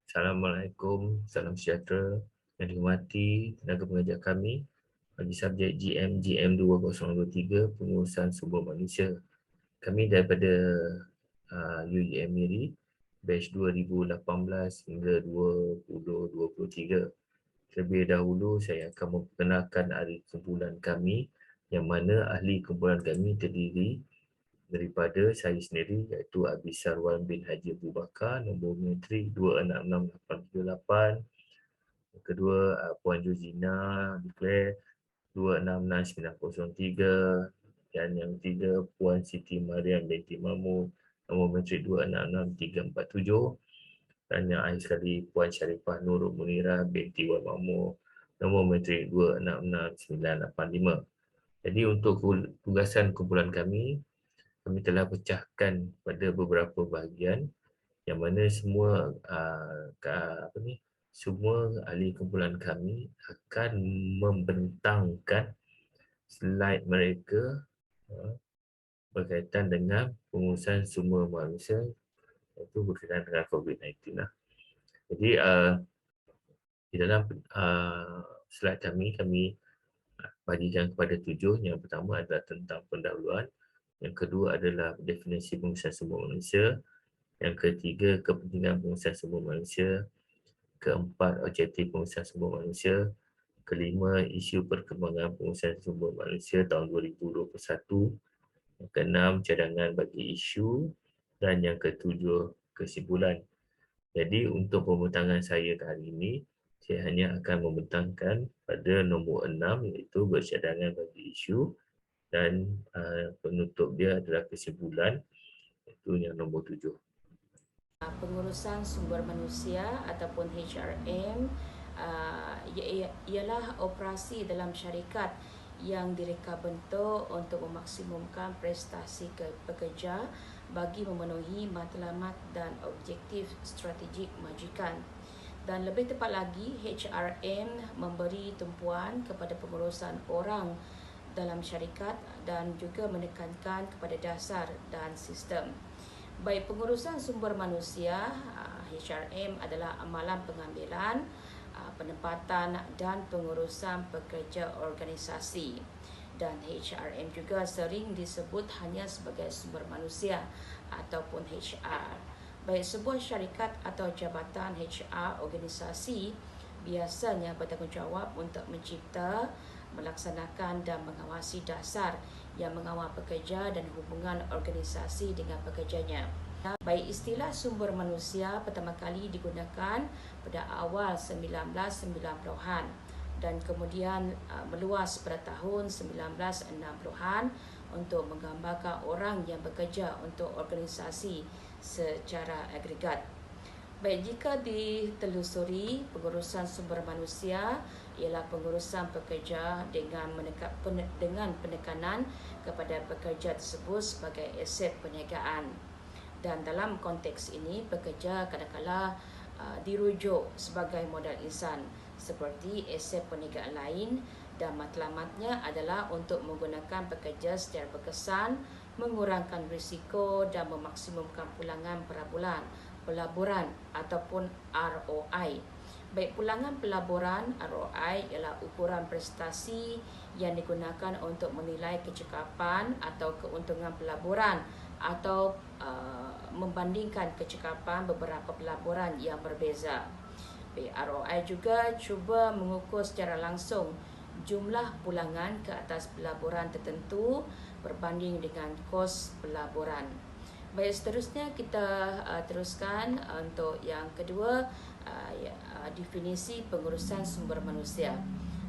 Assalamualaikum, salam sejahtera yang dihormati tenaga pengajar kami bagi subjek GM 2023 pengurusan sumber manusia. Kami daripada UEM Miri, batch 2018 hingga 2023. Terlebih dahulu saya akan memperkenalkan ahli kumpulan kami yang mana ahli kumpulan kami terdiri daripada saya sendiri iaitu Abi Sarwan bin Haji Abu Bakar, nombor metrik 266878. Yang kedua, Puan Juzina declare 266903. Dan yang ketiga, Puan Siti Mariam binti Mahmud, nombor metrik 266347. Dan yang akhir sekali, Puan Syarifah Nurul Munira binti Wan Mahmud, nombor metrik 266985. Jadi untuk tugasan kumpulan kami telah pecahkan pada beberapa bahagian yang mana semua ahli kumpulan kami akan membentangkan slide mereka berkaitan dengan pengurusan sumber manusia, iaitu berkaitan dengan COVID-19 lah. Jadi di dalam slide kami bagikan kepada 7. Yang pertama adalah tentang pendahuluan. Yang kedua adalah definisi pengurusan sumber manusia. Yang ketiga, kepentingan pengurusan sumber manusia. Keempat, objektif pengurusan sumber manusia. Kelima, isu perkembangan pengurusan sumber manusia tahun 2021. Yang keenam, cadangan bagi isu. Dan yang ketujuh, kesimpulan. Jadi untuk pembentangan saya hari ini, saya hanya akan membentangkan pada nombor 6 iaitu bercadangan bagi isu, dan penutup dia adalah kesimpulan, iaitu yang nombor 7. Pengurusan sumber manusia ataupun HRM ialah operasi dalam syarikat yang direka bentuk untuk memaksimumkan prestasi pekerja bagi memenuhi matlamat dan objektif strategik majikan. Dan lebih tepat lagi, HRM memberi tumpuan kepada pengurusan orang dalam syarikat dan juga menekankan kepada dasar dan sistem. Baik, pengurusan sumber manusia HRM adalah amalan pengambilan, penempatan dan pengurusan pekerja organisasi. Dan HRM juga sering disebut hanya sebagai sumber manusia ataupun HR. Baik, sebuah syarikat atau jabatan HR organisasi biasanya bertanggungjawab untuk mencipta, melaksanakan dan mengawasi dasar yang mengawal pekerja dan hubungan organisasi dengan pekerjanya. Baik, istilah sumber manusia pertama kali digunakan pada awal 1990-an dan kemudian meluas pada tahun 1960-an untuk menggambarkan orang yang bekerja untuk organisasi secara agregat. Baik, jika ditelusuri, pengurusan sumber manusia ialah pengurusan pekerja dengan penekanan kepada pekerja tersebut sebagai aset perniagaan. Dan dalam konteks ini, pekerja kadang-kadang dirujuk sebagai modal insan seperti aset perniagaan lain, dan matlamatnya adalah untuk menggunakan pekerja secara berkesan, mengurangkan risiko dan memaksimumkan pulangan pelaburan ataupun ROI. Baik, pulangan pelaburan ROI ialah ukuran prestasi yang digunakan untuk menilai kecekapan atau keuntungan pelaburan atau membandingkan kecekapan beberapa pelaburan yang berbeza. Baik, ROI juga cuba mengukur secara langsung jumlah pulangan ke atas pelaburan tertentu berbanding dengan kos pelaburan. Baik, seterusnya kita teruskan untuk yang kedua, definisi pengurusan sumber manusia.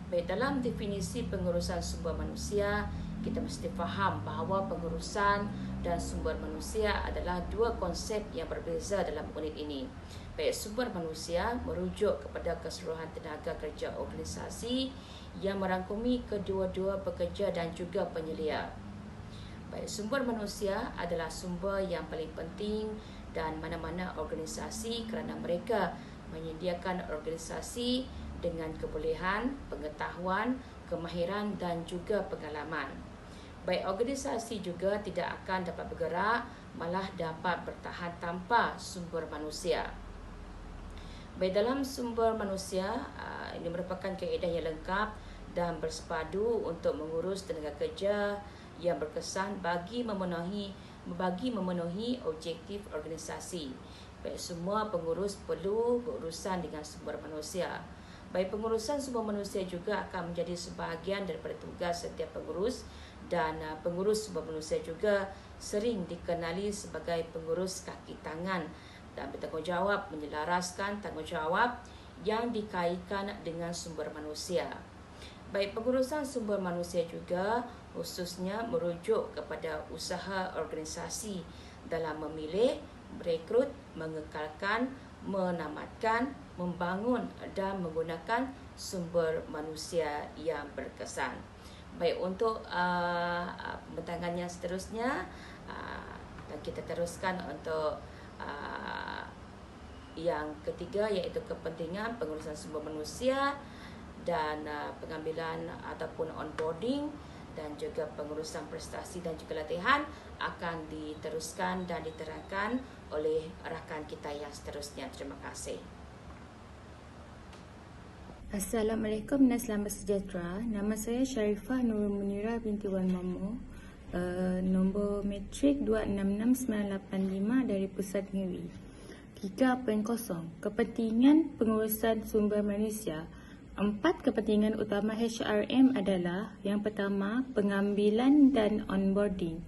Baik, dalam definisi pengurusan sumber manusia, kita mesti faham bahawa pengurusan dan sumber manusia adalah dua konsep yang berbeza dalam unit ini. Baik, sumber manusia merujuk kepada keseluruhan tenaga kerja organisasi yang merangkumi kedua-dua pekerja dan juga penyelia. Baik, sumber manusia adalah sumber yang paling penting dan mana-mana organisasi kerana mereka menyediakan organisasi dengan kebolehan, pengetahuan, kemahiran dan juga pengalaman. Baik, organisasi juga tidak akan dapat bergerak, malah dapat bertahan tanpa sumber manusia. Baik, dalam sumber manusia, ini merupakan kaedah yang lengkap dan bersepadu untuk mengurus tenaga kerja yang berkesan bagi memenuhi objektif organisasi. Baik, semua pengurus perlu berurusan dengan sumber manusia. Baik, pengurusan sumber manusia juga akan menjadi sebahagian daripada tugas setiap pengurus, dan pengurus sumber manusia juga sering dikenali sebagai pengurus kaki tangan dan bertanggungjawab menyelaraskan tanggungjawab yang dikaitkan dengan sumber manusia. Baik, pengurusan sumber manusia juga khususnya merujuk kepada usaha organisasi dalam memilih, merekrut, mengekalkan, menamatkan, membangun dan menggunakan sumber manusia yang berkesan. Baik, untuk pembentangan yang seterusnya, dan kita teruskan untuk yang ketiga, iaitu kepentingan pengurusan sumber manusia dan pengambilan ataupun onboarding dan juga pengurusan prestasi dan juga latihan akan diteruskan dan diterangkan oleh rakan kita yang seterusnya. Terima kasih. Assalamualaikum dan selamat sejahtera. Nama saya Sharifah Nurul Munirah binti Wan Mamo. Nombor matrik 266985 dari Pusat Negeri. 3.0 Kepentingan pengurusan sumber manusia. 4 kepentingan utama HRM adalah: yang pertama, pengambilan dan onboarding.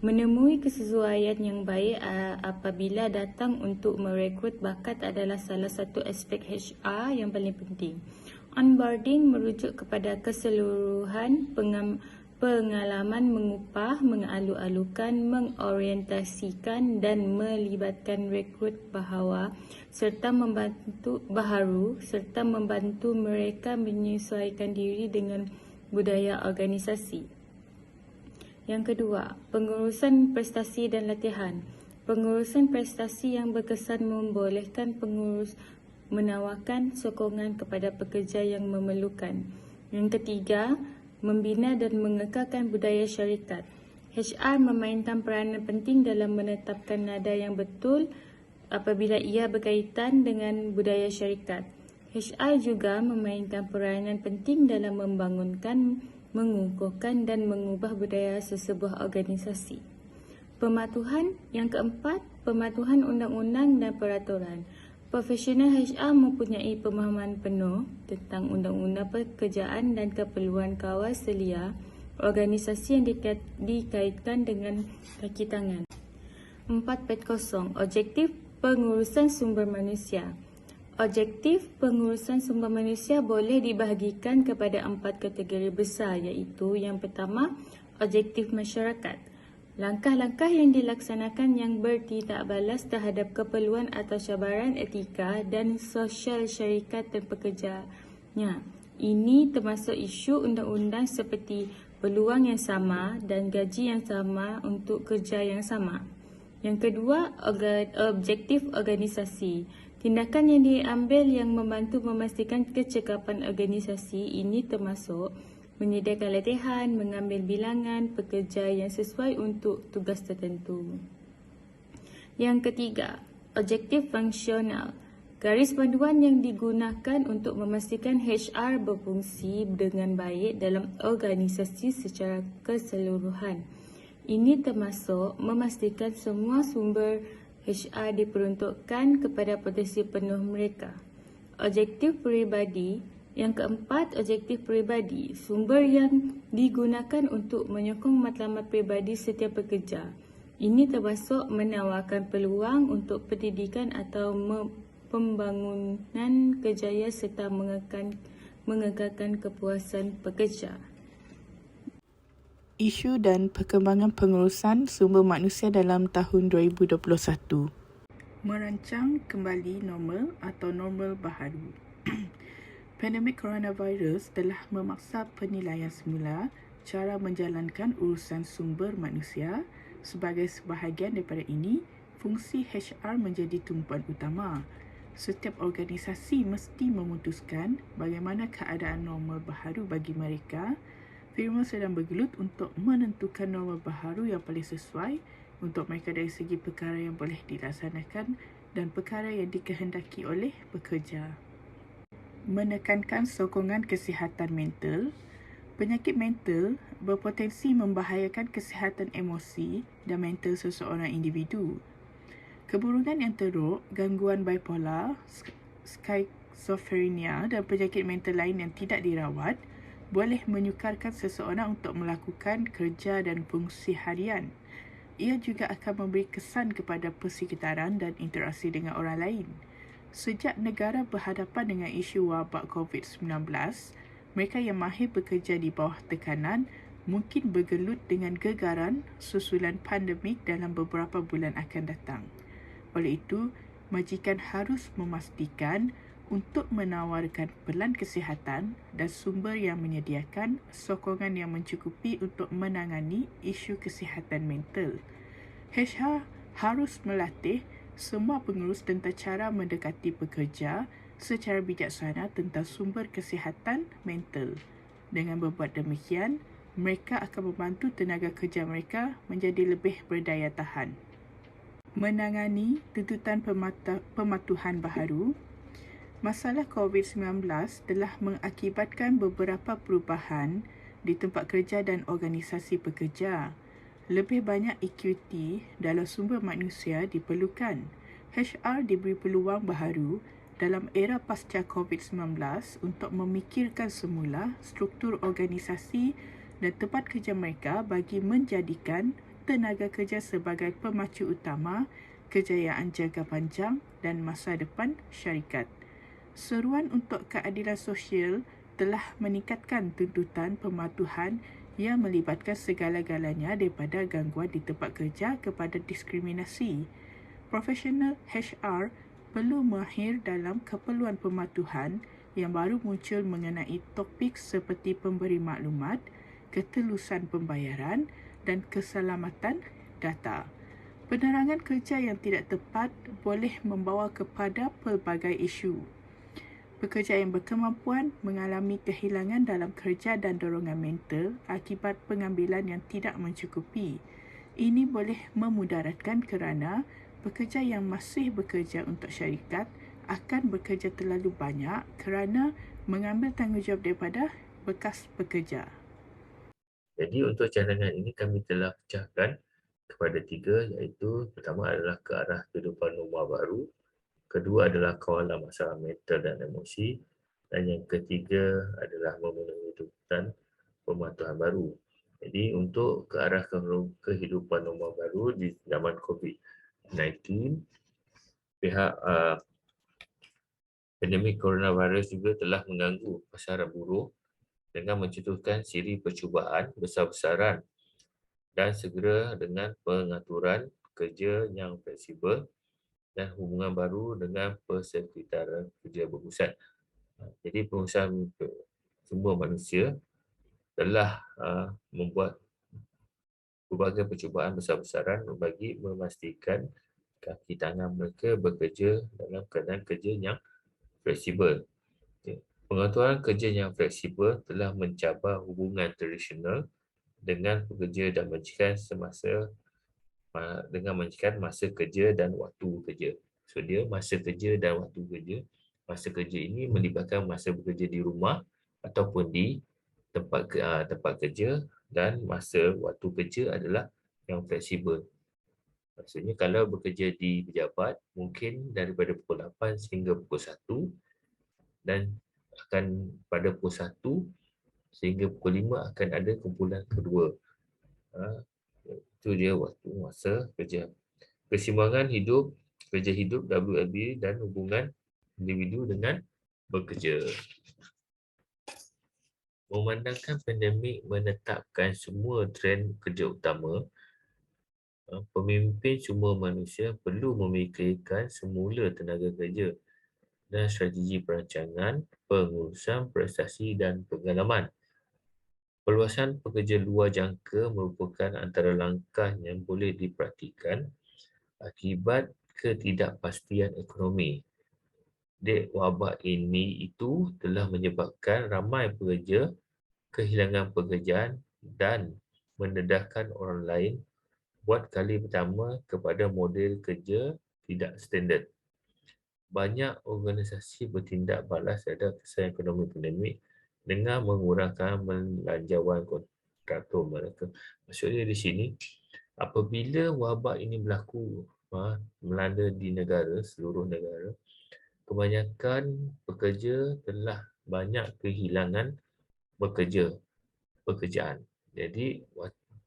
Menemui kesesuaian yang baik apabila datang untuk merekrut bakat adalah salah satu aspek HR yang paling penting. Onboarding merujuk kepada keseluruhan pengalaman mengupah, mengalu-alukan, mengorientasikan dan melibatkan rekrut serta membantu mereka menyesuaikan diri dengan budaya organisasi. Yang kedua, pengurusan prestasi dan latihan. Pengurusan prestasi yang berkesan membolehkan pengurus menawarkan sokongan kepada pekerja yang memerlukan. Yang ketiga, membina dan mengekalkan budaya syarikat. HR memainkan peranan penting dalam menetapkan nada yang betul apabila ia berkaitan dengan budaya syarikat. HR juga memainkan peranan penting dalam membangunkan, mengukuhkan dan mengubah budaya sesebuah organisasi. Pematuhan. Yang keempat, pematuhan undang-undang dan peraturan. Profesional HR mempunyai pemahaman penuh tentang undang-undang pekerjaan dan keperluan kawal selia organisasi yang dikaitkan dengan kaki tangan. 4.0 Objektif pengurusan sumber manusia. Objektif pengurusan sumber manusia boleh dibahagikan kepada 4 kategori besar, iaitu: yang pertama, objektif masyarakat. Langkah-langkah yang dilaksanakan yang bertindak balas terhadap keperluan atau cabaran etika dan sosial syarikat dan pekerjanya. Ini termasuk isu undang-undang seperti peluang yang sama dan gaji yang sama untuk kerja yang sama. Yang kedua, objektif organisasi. Tindakan yang diambil yang membantu memastikan kecekapan organisasi ini termasuk menyediakan latihan, mengambil bilangan pekerja yang sesuai untuk tugas tertentu. Yang ketiga, objektif fungsional. Garis panduan yang digunakan untuk memastikan HR berfungsi dengan baik dalam organisasi secara keseluruhan. Ini termasuk memastikan semua sumber HR diperuntukkan kepada potensi penuh mereka. Objektif peribadi. Yang keempat, objektif peribadi. Sumber yang digunakan untuk menyokong matlamat peribadi setiap pekerja. Ini termasuk menawarkan peluang untuk pendidikan atau pembangunan kerjaya serta mengekalkan kepuasan pekerja. Isu dan perkembangan pengurusan sumber manusia dalam tahun 2021. Merancang kembali normal atau normal baharu. Pandemik coronavirus telah memaksa penilaian semula cara menjalankan urusan sumber manusia. Sebagai sebahagian daripada ini, fungsi HR menjadi tumpuan utama. Setiap organisasi mesti memutuskan bagaimana keadaan normal baharu bagi mereka. Firma sedang bergelut untuk menentukan normal baharu yang paling sesuai untuk mereka dari segi perkara yang boleh dilaksanakan dan perkara yang dikehendaki oleh pekerja. Menekankan sokongan kesihatan mental. Penyakit mental berpotensi membahayakan kesihatan emosi dan mental seseorang individu. Keburukan yang teruk, gangguan bipolar, skizofrenia dan penyakit mental lain yang tidak dirawat boleh menyukarkan seseorang untuk melakukan kerja dan fungsi harian. Ia juga akan memberi kesan kepada persekitaran dan interaksi dengan orang lain. Sejak negara berhadapan dengan isu wabak COVID-19, mereka yang mahir bekerja di bawah tekanan mungkin bergelut dengan gegaran susulan pandemik dalam beberapa bulan akan datang. Oleh itu, majikan harus memastikan untuk menawarkan pelan kesihatan dan sumber yang menyediakan sokongan yang mencukupi untuk menangani isu kesihatan mental. HR harus melatih semua pengurus tentang cara mendekati pekerja secara bijaksana tentang sumber kesihatan mental. Dengan berbuat demikian, mereka akan membantu tenaga kerja mereka menjadi lebih berdaya tahan. Menangani tuntutan pematuhan baharu. Masalah COVID-19 telah mengakibatkan beberapa perubahan di tempat kerja dan organisasi pekerja. Lebih banyak equity dalam sumber manusia diperlukan. HR diberi peluang baharu dalam era pasca COVID-19 untuk memikirkan semula struktur organisasi dan tempat kerja mereka bagi menjadikan tenaga kerja sebagai pemacu utama kejayaan jangka panjang dan masa depan syarikat. Seruan untuk keadilan sosial telah meningkatkan tuntutan pematuhan yang melibatkan segala-galanya daripada gangguan di tempat kerja kepada diskriminasi. Profesional HR perlu mahir dalam keperluan pematuhan yang baru muncul mengenai topik seperti pemberi maklumat, ketelusan pembayaran dan keselamatan data. Penerangan kerja yang tidak tepat boleh membawa kepada pelbagai isu. Pekerja yang berkemampuan mengalami kehilangan dalam kerja dan dorongan mental akibat pengambilan yang tidak mencukupi. Ini boleh memudaratkan kerana pekerja yang masih bekerja untuk syarikat akan bekerja terlalu banyak kerana mengambil tanggungjawab daripada bekas pekerja. Jadi untuk cadangan ini kami telah pecahkan kepada 3, iaitu pertama adalah ke arah kehidupan norma baru, kedua adalah kawalan masalah mental dan emosi, dan yang ketiga adalah memenuhi tuntutan pematuhan baru. Jadi untuk ke arah kehidupan norma baru di zaman COVID-19, pihak pandemik coronavirus juga telah mengganggu pasaran buruh dengan mencetuskan siri percubaan besar-besaran dan segera dengan pengaturan kerja yang fleksibel dan hubungan baru dengan persekitaran kerja berpusat. Jadi pengurusan sumber manusia telah membuat pelbagai percubaan besar-besaran bagi memastikan kaki tangan mereka bekerja dalam keadaan kerja yang fleksibel. Pengaturan kerja yang fleksibel telah mencabar hubungan tradisional dengan pekerja dan majikan dengan majikan masa kerja dan waktu kerja. So dia masa kerja dan waktu kerja. Masa kerja ini melibatkan masa bekerja di rumah ataupun di tempat kerja, dan masa waktu kerja adalah yang fleksibel. Maksudnya kalau bekerja di pejabat mungkin daripada pukul 8 sehingga pukul 1, dan akan pada pukul 1 sehingga pukul 5 akan ada kumpulan kedua. Itu dia waktu masa kerja. Keseimbangan hidup, kerja hidup WLB dan hubungan individu dengan bekerja. Memandangkan pandemik menetapkan semua trend kerja utama, pemimpin sumber manusia perlu memikirkan semula tenaga kerja dan strategi perancangan, pengurusan prestasi dan pengalaman. Perluasan pekerja luar jangka merupakan antara langkah yang boleh dipraktikkan akibat ketidakpastian ekonomi. Wabak ini itu telah menyebabkan ramai pekerja kehilangan pekerjaan dan mendedahkan orang lain buat kali pertama kepada model kerja tidak standard. banyak organisasi bertindak balas terhadap kesan ekonomi pandemik dengan mengurangkan belanjawan kontraktor mereka. Maksudnya di sini, apabila wabak ini berlaku melanda di seluruh negara, kebanyakan pekerja telah banyak kehilangan pekerjaan. Jadi,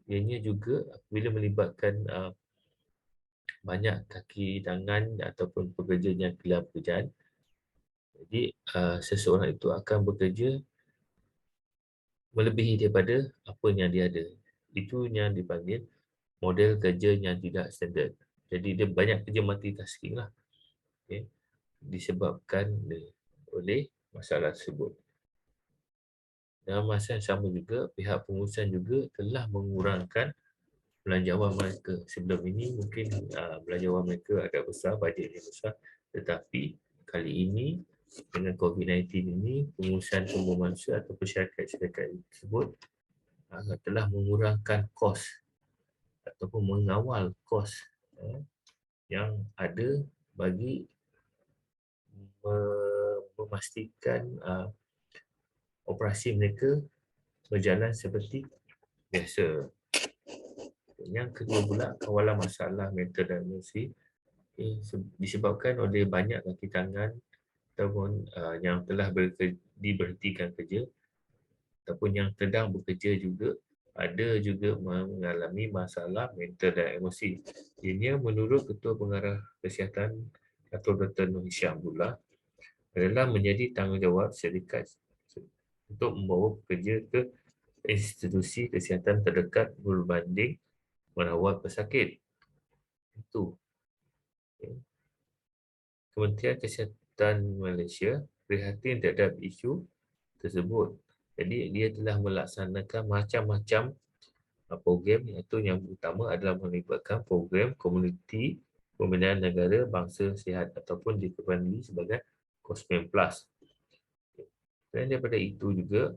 ianya juga bila melibatkan banyak kaki tangan ataupun pekerja yang kehilangan pekerjaan, jadi seseorang itu akan bekerja melebihi daripada apa yang dia ada. Itu yang dipanggil model kerja yang tidak standard. Jadi dia banyak kerja multitasking lah. Okay. Disebabkan oleh masalah tersebut. Dalam masa yang sama juga, pihak pengurusan juga telah mengurangkan belanjawan mereka. Sebelum ini mungkin belanjawan mereka agak besar, bajetnya besar. Tetapi kali ini dengan COVID-19 ini, pengurusan sumber manusia atau syarikat-syarikat tersebut telah mengurangkan kos ataupun mengawal kos yang ada bagi memastikan operasi mereka berjalan seperti biasa. Yang kedua pula, kawalan masalah mental dan emosi disebabkan oleh banyak kaki tangan ataupun yang telah diberhentikan kerja ataupun yang sedang bekerja juga ada juga mengalami masalah mental dan emosi. Ianya menurut Ketua Pengarah Kesihatan Dato' Dr. Nur Hisham Abdullah adalah menjadi tanggungjawab syarikat untuk membawa pekerja ke institusi kesihatan terdekat berbanding merawat pesakit. Itu. Kementerian Kesihatan Malaysia prihatin terhadap isu tersebut. Jadi dia telah melaksanakan macam-macam program, iaitu yang utama adalah melibatkan program komuniti pembinaan negara bangsa sihat ataupun dikenali sebagai COSME+. Dan daripada itu juga,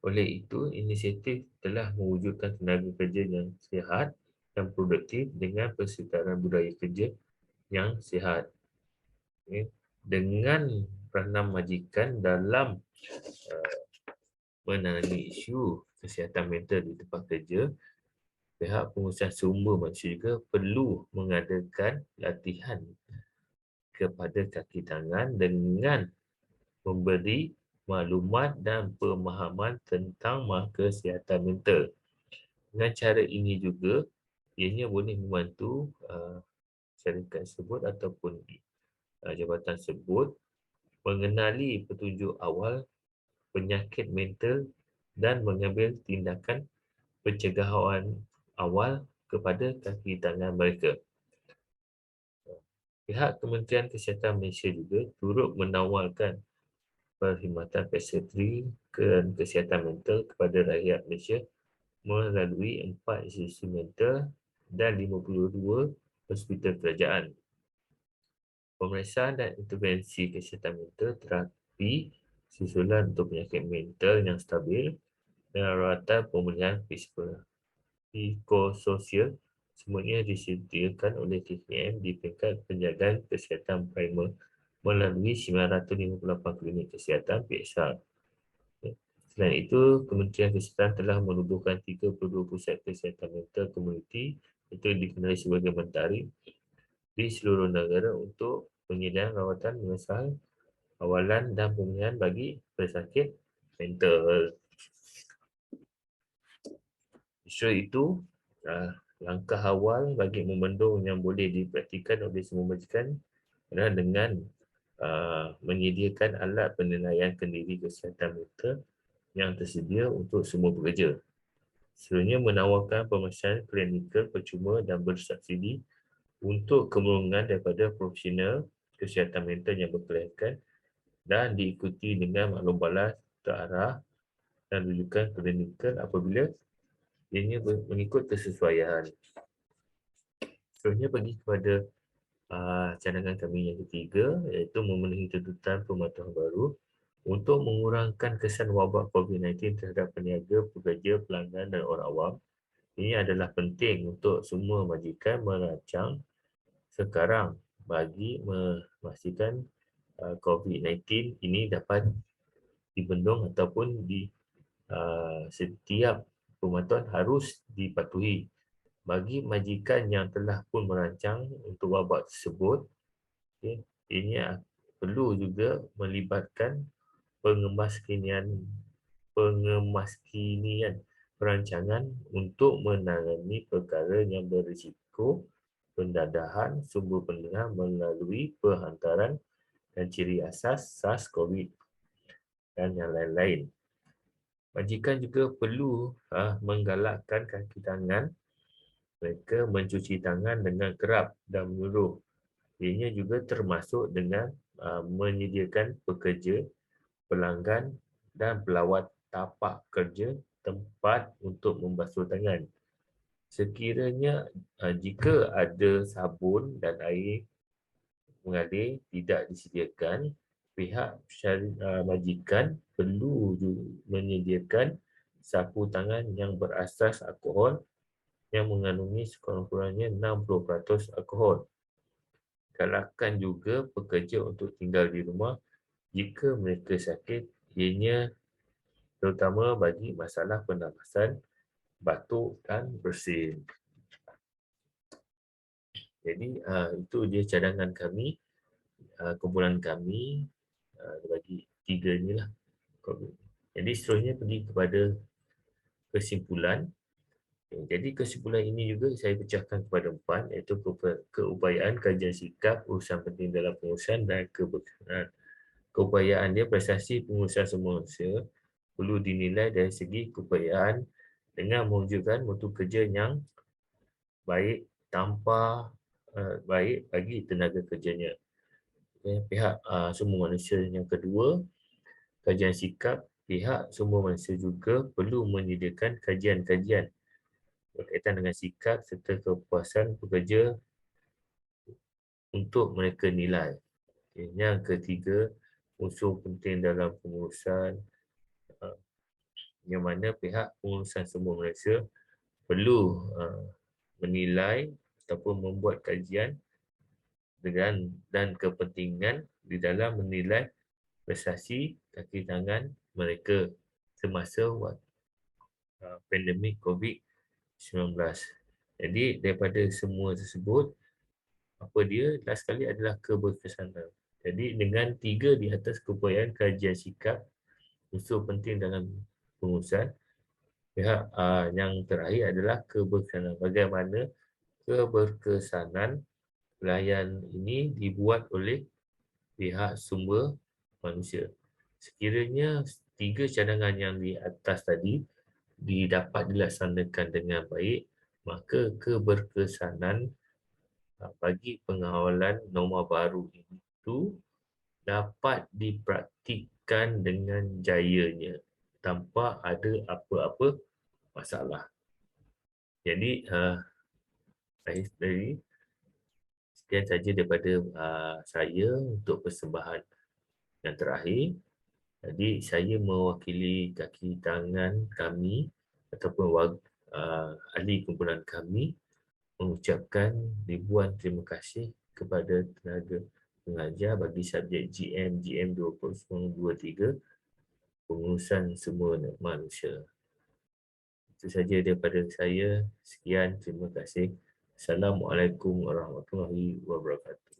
oleh itu inisiatif telah mewujudkan tenaga kerja yang sihat dan produktif dengan persekitaran budaya kerja yang sihat. Dengan peranan majikan dalam menangani isu kesihatan mental di tempat kerja, pihak pengurusan sumber manusia juga perlu mengadakan latihan kepada kaki tangan dengan memberi maklumat dan pemahaman tentang kesihatan mental. Dengan cara ini juga, ianya boleh membantu syarikat tersebut ataupun jabatan tersebut mengenali petunjuk awal penyakit mental dan mengambil tindakan pencegahan awal kepada kaki tangan mereka. Pihak Kementerian Kesihatan Malaysia juga turut menawarkan perkhidmatan psikiatri dan kesihatan mental kepada rakyat Malaysia melalui 4 institusi mental dan 52 hospital kerajaan. Pemeriksaan dan intervensi kesihatan mental, terapi susulan untuk penyakit mental yang stabil dan rawatan pemulihan psikososial semuanya disediakan oleh KKM di peringkat penjagaan kesihatan primer melalui 958 klinik kesihatan PSR. Selain itu, Kementerian Kesihatan telah menubuhkan 32 pusat kesihatan mental komuniti itu dikenali sebagai mentari di seluruh negara untuk penyediaan rawatan mengesal awalan dan pemulihan bagi pesakit mental. Justru itu, langkah awal bagi membendung yang boleh dipraktikan oleh semua majikan adalah dengan menyediakan alat penilaian kendiri kesihatan mental yang tersedia untuk semua pekerja. Sebenarnya menawarkan pemeriksaan klinikal percuma dan bersubsidi untuk kemurungan daripada profesional kesihatan mental yang berkelayakan dan diikuti dengan maklum balas terarah dan rujukan klinikal apabila ianya mengikut kesesuaian. Seterusnya pergi kepada cadangan kami yang ketiga, iaitu memenuhi tuntutan pematuhan baru untuk mengurangkan kesan wabak COVID-19 terhadap peniaga, pekerja, pelanggan dan orang awam. Ini adalah penting untuk semua majikan merancang sekarang bagi memastikan COVID-19 ini dapat dibendung ataupun setiap pemantauan harus dipatuhi. Bagi majikan yang telah pun merancang untuk wabak tersebut, okay, ini perlu juga melibatkan pengemaskinian perancangan untuk menangani perkara yang berisiko pendadahan sumber pendengar melalui penghantaran dan ciri asas SARS-CoV dan yang lain-lain. Majikan juga perlu menggalakkan kaki tangan mereka mencuci tangan dengan kerap dan meluruh. Ianya juga termasuk dengan menyediakan pekerja, pelanggan dan pelawat tapak kerja tempat untuk membasuh tangan. Sekiranya jika ada sabun dan air mengalir tidak disediakan, pihak majikan perlu menyediakan sapu tangan yang berasas alkohol yang mengandungi sekurang-kurangnya 60% alkohol. Galakkan juga pekerja untuk tinggal di rumah jika mereka sakit, ianya terutama bagi masalah pernafasan, batuk dan bersin. Jadi itu dia cadangan kami, kumpulan kami bagi 3 inilah. Jadi seterusnya pergi kepada kesimpulan. Jadi kesimpulan ini juga saya pecahkan kepada 4, iaitu keupayaan kajian sikap, urusan penting dalam pengurusan dan keberkesanan. Keupayaan dia prestasi pengurusan semua manusia perlu dinilai dari segi keupayaan dengan mewujudkan mutu kerja yang baik tanpa baik bagi tenaga kerjanya. Pihak semua manusia yang kedua, kajian sikap, pihak semua manusia juga perlu menyediakan kajian-kajian berkaitan dengan sikap serta kepuasan pekerja untuk mereka nilai. Yang ketiga, unsur penting dalam pengurusan yang mana pihak pengurusan semua manusia perlu menilai ataupun membuat kajian dan kepentingan di dalam menilai prestasi kaki tangan mereka semasa pandemik COVID-19. Jadi daripada semua tersebut, apa dia last sekali adalah keberkesanan. Jadi dengan 3 di atas keupayaan kajian sikap, unsur penting dalam pengurusan, pihak yang terakhir adalah keberkesanan. Bagaimana keberkesanan pelayan ini dibuat oleh pihak sumber manusia. Sekiranya 3 cadangan yang di atas tadi dapat dilaksanakan dengan baik, maka keberkesanan bagi pengawalan norma baru itu dapat dipraktikkan dengan jayanya tanpa ada apa-apa masalah. Jadi sekian saja daripada saya untuk persembahan yang terakhir. Jadi saya mewakili kaki tangan kami ataupun ahli kumpulan kami mengucapkan ribuan terima kasih kepada tenaga pengajar bagi subjek GM 2023 pengurusan semua manusia. Itu saja daripada saya. Sekian, terima kasih. Assalamualaikum warahmatullahi wabarakatuh.